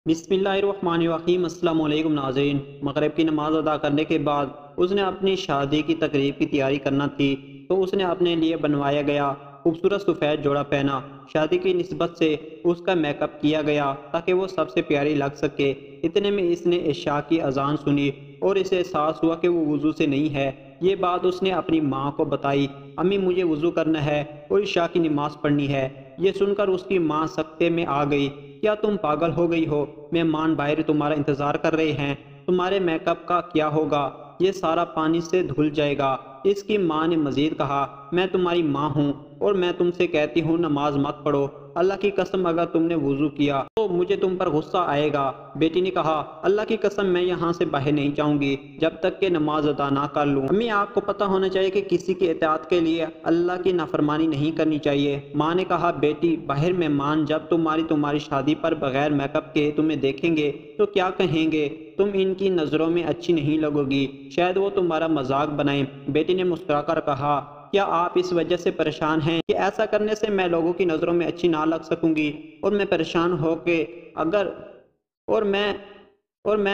بسم اللہ الرحمن الرحیم۔ السلام علیکم ناظرین۔ مغرب کی نماز ادا کرنے کے بعد اس نے اپنی شادی کی تقریب کی تیاری کرنا تھی تو اس نے اپنے لیے بنوایا گیا خوبصورت سفید جوڑا پہنا۔ شادی کی نسبت سے اس کا میک اپ کیا گیا تاکہ وہ سب سے پیاری لگ سکے۔ اتنے میں اس نے عشاء کی اذان سنی اور اسے احساس ہوا کہ وہ وضو سے نہیں ہے۔ یہ بات اس نے اپنی ماں کو بتائی۔ امی مجھے وضو کرنا ہے اور عشاء کی نماز پڑھنی ہے۔ یہ سن کر اس کی ماں سکتے میں آ گئی۔ کیا تم پاگل ہو گئی ہو؟ مہمان باہر تمہارا انتظار کر رہے ہیں۔ تمہارے میک اپ کا کیا ہوگا؟ یہ سارا پانی سے دھل جائے گا۔ اس کی ماں نے مزید کہا، میں تمہاری ماں ہوں اور میں تم سے کہتی ہوں نماز مت پڑھو۔ اللہ کی قسم اگر تم نے وضو کیا تو مجھے تم پر غصہ آئے گا۔ بیٹی نے کہا، اللہ کی قسم میں یہاں سے باہر نہیں جاؤں گی جب تک کہ نماز ادا نہ کر لوں۔ امی آپ کو پتہ ہونا چاہیے کہ کسی کی اطاعت کے لیے اللہ کی نافرمانی نہیں کرنی چاہیے۔ ماں نے کہا، بیٹی باہر مہمان جب تمہاری شادی پر بغیر میک اپ کے تمہیں دیکھیں گے تو کیا کہیں گے؟ تم ان کی نظروں میں اچھی نہیں لگو گی، شاید وہ تمہارا مذاق بنائیں۔ بیٹی نے مسکرا کر کہا، کیا آپ اس وجہ سے پریشان ہیں کہ ایسا کرنے سے میں لوگوں کی نظروں میں اچھی نہ لگ سکوں گی؟ اور میں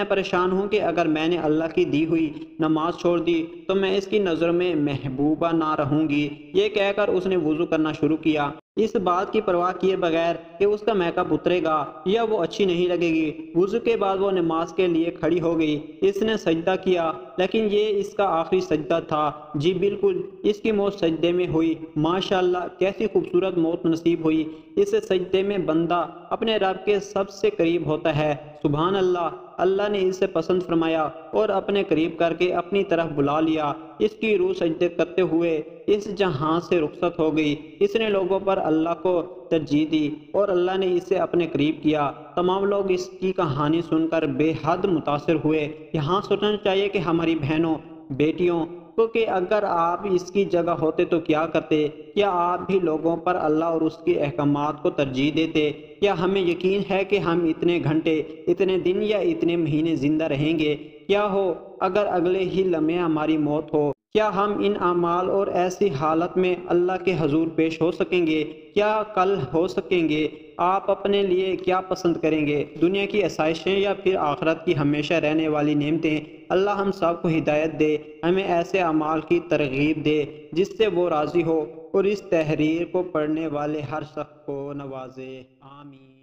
پریشان ہوں کہ اگر میں نے اللہ کی دی ہوئی نماز چھوڑ دی تو میں اس کی نظر میں محبوبہ نہ رہوں گی۔ یہ کہہ کر اس نے وضو کرنا شروع کیا، اس بات کی پرواہ کیے بغیر کہ اس کا میک اپ اترے گا یا وہ اچھی نہیں لگے گی۔ وضو کے بعد وہ نماز کے لیے کھڑی ہو گئی۔ اس نے سجدہ کیا، لیکن یہ اس کا آخری سجدہ تھا۔ جی بالکل، اس کی موت سجدے میں ہوئی۔ ماشاءاللہ، کیسی خوبصورت موت نصیب ہوئی۔ اس سجدے میں بندہ اپنے رب کے سب سے قریب ہوتا ہے۔ سبحان اللہ، اللہ نے اسے پسند فرمایا اور اپنے قریب کر کے اپنی طرف بلا لیا۔ اس کی روح سجدے کرتے ہوئے اس جہاں سے رخصت ہو گئی۔ اس نے لوگوں پر اللہ کو ترجیح دی اور اللہ نے اسے اپنے قریب کیا۔ تمام لوگ اس کی کہانی سن کر بے حد متاثر ہوئے۔ یہاں سوچنا چاہیے کہ ہماری بہنوں، بیٹیوں کو کہ اگر آپ اس کی جگہ ہوتے تو کیا کرتے؟ کیا آپ بھی لوگوں پر اللہ اور اس کے احکامات کو ترجیح دیتے؟ کیا ہمیں یقین ہے کہ ہم اتنے گھنٹے، اتنے دن یا اتنے مہینے زندہ رہیں گے؟ کیا ہو اگر اگلے ہی لمحے ہماری موت ہو؟ کیا ہم ان اعمال اور ایسی حالت میں اللہ کے حضور پیش ہو سکیں گے؟ کیا کل ہو سکیں گے؟ آپ اپنے لیے کیا پسند کریں گے، دنیا کی آسائشیں یا پھر آخرت کی ہمیشہ رہنے والی نعمتیں؟ اللہ ہم سب کو ہدایت دے، ہمیں ایسے اعمال کی ترغیب دے جس سے وہ راضی ہو اور اس تحریر کو پڑھنے والے ہر شخص کو نوازے۔ آمین۔